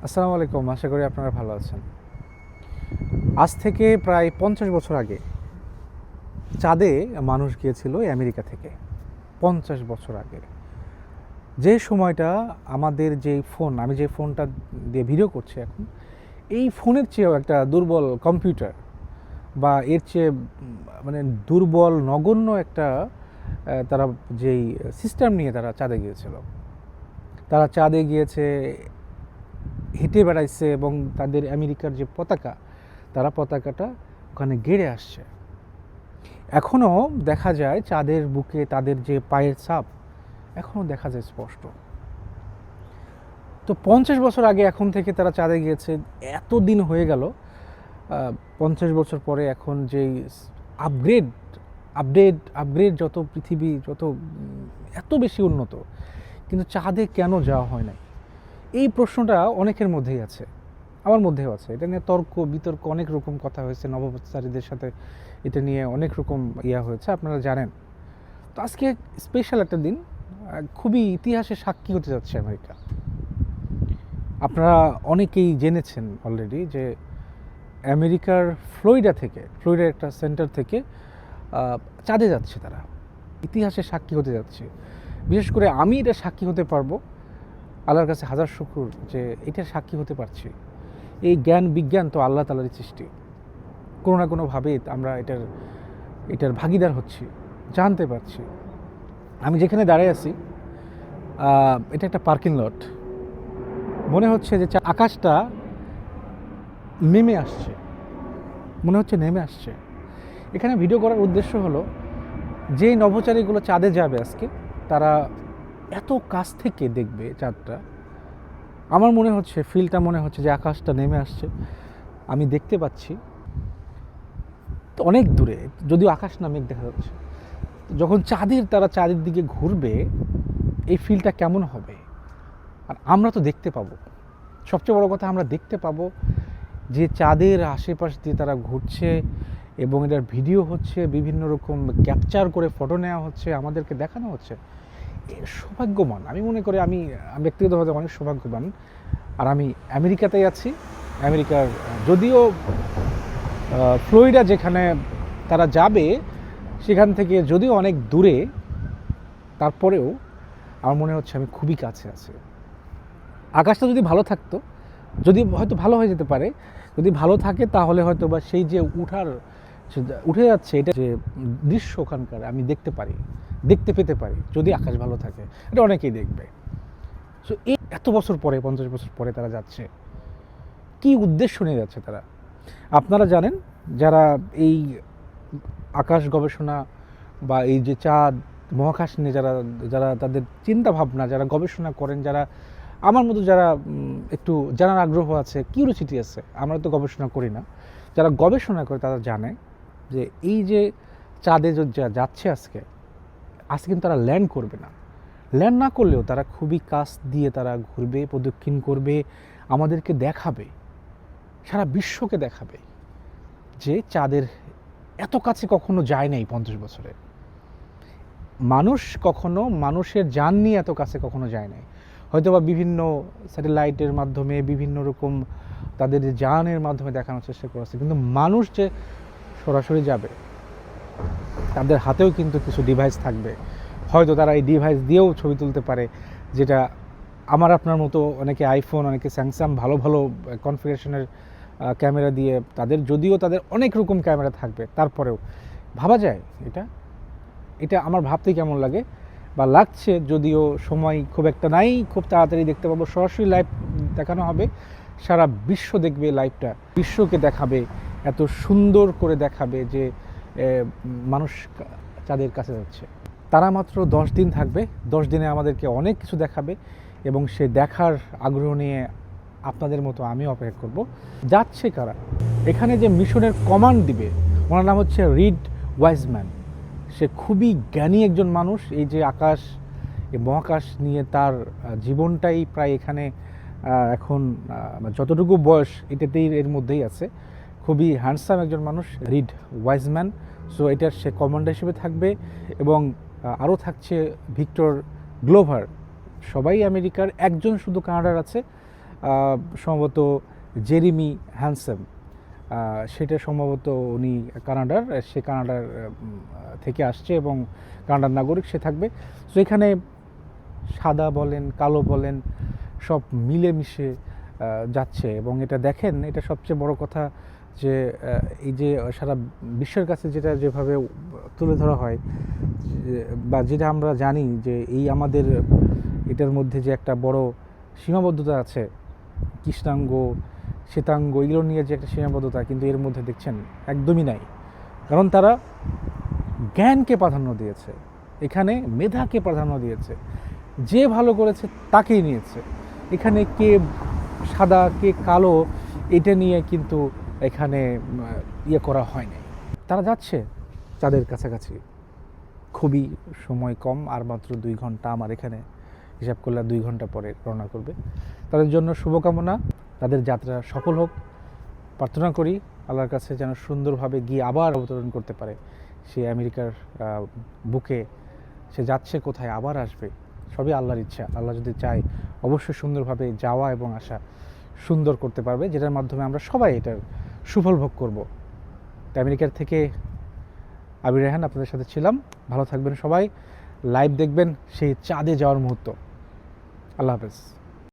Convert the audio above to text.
আসসালামু আলাইকুম। আশা করি আপনারা ভালো আছেন। আজ থেকে প্রায় ৫০ বছর আগে চাঁদে মানুষ গিয়েছিল আমেরিকা থেকে। ৫০ বছর আগে। যে সময়টা আমাদের আমি যে ফোনটা দিয়ে ভিডিও করছি এখন, এই ফোনের চেয়েও একটা দুর্বল কম্পিউটার বা এর চেয়ে মানে দুর্বল নগণ্য একটা তারা যেই সিস্টেম নিয়ে তারা চাঁদে গিয়েছিল। তারা চাঁদে গিয়েছে, হেঁটে বেড়াইছে এবং তাদের আমেরিকার যে পতাকা, তারা পতাকাটা ওখানে গেড়ে আসছে। এখনও দেখা যায় চাঁদের বুকে তাদের যে পায়ের ছাপ এখনও দেখা যায় স্পষ্ট। তো ৫০ বছর আগে এখন থেকে তারা চাঁদে গিয়েছে, এত দিন হয়ে গেল। ৫০ বছর পরে এখন যেই আপগ্রেড যত পৃথিবী যত এত বেশি উন্নত, কিন্তু চাঁদে কেন যাওয়া হয় না, এই প্রশ্নটা অনেকের মধ্যেই আছে, আমার মধ্যেও আছে। এটা নিয়ে তর্ক বিতর্ক অনেক রকম কথা হয়েছে, নভোচারীদের সাথে এটা নিয়ে অনেক রকম হয়েছে, আপনারা জানেন। তো আজকে স্পেশাল একটা দিন, খুবই ইতিহাসে সাক্ষী হতে যাচ্ছে আমেরিকা। আপনারা অনেকেই জেনেছেন অলরেডি যে আমেরিকার ফ্লোরিডার একটা সেন্টার থেকে চাঁদে যাচ্ছে তারা, ইতিহাসে সাক্ষী হতে যাচ্ছে। বিশেষ করে আমি এটা সাক্ষী হতে পারবো, আল্লাহর কাছে হাজার শুকর যে এটার সাক্ষী হতে পারছি। এই জ্ঞান বিজ্ঞান তো আল্লাহ তাআলারই সৃষ্টি, কোনো না কোনোভাবে আমরা এটার ভাগিদার হচ্ছি, জানতে পারছি। আমি যেখানে দাঁড়িয়ে আছি এটা একটা পার্কিং লট। মনে হচ্ছে যে আকাশটা নেমে আসছে, নেমে আসছে। এখানে ভিডিও করার উদ্দেশ্য হলো, যে নভোচারীগুলো চাঁদে যাবে আজকে, তারা এত কাছ থেকে দেখবে চাঁদটা। আমার ফিলটা মনে হচ্ছে যে আকাশটা নেমে আসছে, আমি দেখতে পাচ্ছি তো অনেক দূরে, যদিও আকাশ না মেঘ দেখা যাচ্ছে। যখন তারা চাঁদের দিকে ঘুরবে, এই ফিলটা কেমন হবে। আর আমরা তো দেখতে পাবো, সবচেয়ে বড় কথা আমরা দেখতে পাবো যে চাঁদের আশেপাশ দিয়ে তারা ঘুরছে এবং এটার ভিডিও হচ্ছে, বিভিন্ন রকম ক্যাপচার করে ফটো নেওয়া হচ্ছে, আমাদেরকে দেখানো হচ্ছে। সৌভাগ্যবান আমি মনে করি, আমি ব্যক্তিগতভাবে অনেক সৌভাগ্যবান। আর আমি আমেরিকাতেই আছি। আমেরিকার যদিও ফ্লোরিডা যেখানে তারা যাবে সেখান থেকে যদিও অনেক দূরে, তারপরেও আমার মনে হচ্ছে আমি খুবই কাছে আছি। আকাশটা যদি ভালো থাকতো, যদি হয়তো ভালো হয়ে যেতে পারে, যদি ভালো থাকে তাহলে হয়তো বা সেই যে উঠে যাচ্ছে এটা যে দৃশ্য ওখানকার আমি দেখতে পেতে পারি, যদি আকাশ ভালো থাকে। এটা অনেকেই দেখবে। সো এই এত বছর পরে, ৫০ বছর পরে তারা যাচ্ছে, কি উদ্দেশ্য নিয়ে যাচ্ছে তারা? আপনারা জানেন, যারা এই আকাশ গবেষণা বা এই যে চাঁদ মহাকাশ নিয়ে যারা যারা তাদের চিন্তা ভাবনা, যারা গবেষণা করেন, যারা আমার মতো যারা একটু জানার আগ্রহ আছে, কিউরিওসিটি আছে, আমরা তো গবেষণা করি না, যারা গবেষণা করে তারা জানে যে এই যে চাঁদে যাচ্ছে আজকে কিন্তু তারা ল্যান্ড করবে না। ল্যান্ড না করলেও তারা খুবই কাছ দিয়ে তারা ঘুরবে, প্রদক্ষিণ করবে, আমাদেরকে দেখাবে, সারা বিশ্বকে দেখাবে যে চাঁদের এত কাছে কখনো যায় নাই। ৫০ বছরে মানুষ কখনো মানুষের যান নিয়ে এত কাছে কখনো যায় নাই। হয়তোবা বিভিন্ন স্যাটেলাইটের মাধ্যমে, বিভিন্ন রকম তাদের যে যানের মাধ্যমে দেখানোর চেষ্টা করেছে, কিন্তু মানুষ যে সরাসরি যাবে, তাদের হাতেও কিন্তু কিছু ডিভাইস থাকবে। হয়তো তারা এই ডিভাইস দিয়েও ছবি তুলতে পারে, যেটা আমার আপনার মতো অনেকে আইফোন, অনেকে স্যামসাং ভালো ভালো কনফিগারেশনের ক্যামেরা দিয়ে, যদিও তাদের অনেক রকম ক্যামেরা থাকবে, তারপরেও ভাবা যায় এটা আমার ভাবতে কেমন লাগে বা লাগছে। যদিও সময় খুব একটা নাই, খুব তাড়াতাড়ি দেখতে পাবো, সরাসরি লাইভ দেখানো হবে, সারা বিশ্ব দেখবে লাইভটা, বিশ্বকে দেখাবে, এত সুন্দর করে দেখাবে যে মানুষ চাঁদের কাছে যাচ্ছে। তারা মাত্র 10 দিন থাকবে, 10 দিনে আমাদেরকে অনেক কিছু দেখাবে এবং সে দেখার আগ্রহ নিয়ে আপনাদের মতো আমিও অপেক্ষা করব। যাচ্ছে কারা? এখানে যে মিশনের কমান্ড দিবে, ওনার নাম হচ্ছে রিড ওয়াইজম্যান। সে খুবই জ্ঞানী একজন মানুষ। এই যে এই মহাকাশ নিয়ে তার জীবনটাই প্রায় এখানে এখন যতটুকু বয়স এটাতেই এর মধ্যেই আছে। খুবই হ্যান্ডসাম একজন মানুষ, রিড ওয়াইজম্যান। সো এটার সে কমান্ডার হিসেবে থাকবে এবং আরও থাকছে ভিক্টর গ্লোভার। সবাই আমেরিকার, একজন শুধু কানাডার আছে, সম্ভবত জেরিমি হ্যানসেম, সেটা সম্ভবত উনি কানাডার, সে কানাডার থেকে আসছে এবং কানাডার নাগরিক, সে থাকবে। সো এখানে সাদা বলেন, কালো বলেন, সব মিলেমিশে যাচ্ছে। এবং এটা দেখেন, এটা সবচেয়ে বড় কথা যে এই যে সারা বিশ্বের কাছে যেটা যেভাবে তুলে ধরা হয়, বা যেটা আমরা জানি যে এই আমাদের এটার মধ্যে যে একটা বড় সীমাবদ্ধতা আছে, কৃষ্ণাঙ্গ শ্বেতাঙ্গ এগুলো নিয়ে যে একটা সীমাবদ্ধতা, কিন্তু এর মধ্যে দেখছেন একদমই নাই। কারণ তারা জ্ঞানকে প্রাধান্য দিয়েছে, এখানে মেধাকে প্রাধান্য দিয়েছে, যে ভালো করেছে তাকেই নিয়েছে। এখানে কে সাদা কে কালো এটা নিয়ে কিন্তু এখানে ইয়ে করা হয়নি। তারা যাচ্ছে চাঁদের কাছাকাছি, খুবই সময় কম, আর মাত্র 2 ঘন্টা। আমার এখানে হিসাব করলে 2 ঘন্টা পরে রওনা করবে। তাদের জন্য শুভকামনা, তাদের যাত্রা সফল হোক। প্রার্থনা করি আল্লাহর কাছে যেন সুন্দরভাবে গিয়ে আবার অবতরণ করতে পারে সে আমেরিকার বুকে। সে যাচ্ছে কোথায়, আবার আসবে, সবই আল্লাহর ইচ্ছা। আল্লাহ যদি চায় অবশ্যই সুন্দরভাবে যাওয়া এবং আসা সুন্দর করতে পারবে, যেটার মাধ্যমে আমরা সবাই এটার সুফল ভোগ করব। তো আমেরিকার থেকে আবির রেহান আপনাদের সাথে ছিলাম। ভালো থাকবেন সবাই, লাইভ দেখবেন সেই চাঁদে যাওয়ার মুহূর্ত। আল্লাহ হাফেজ।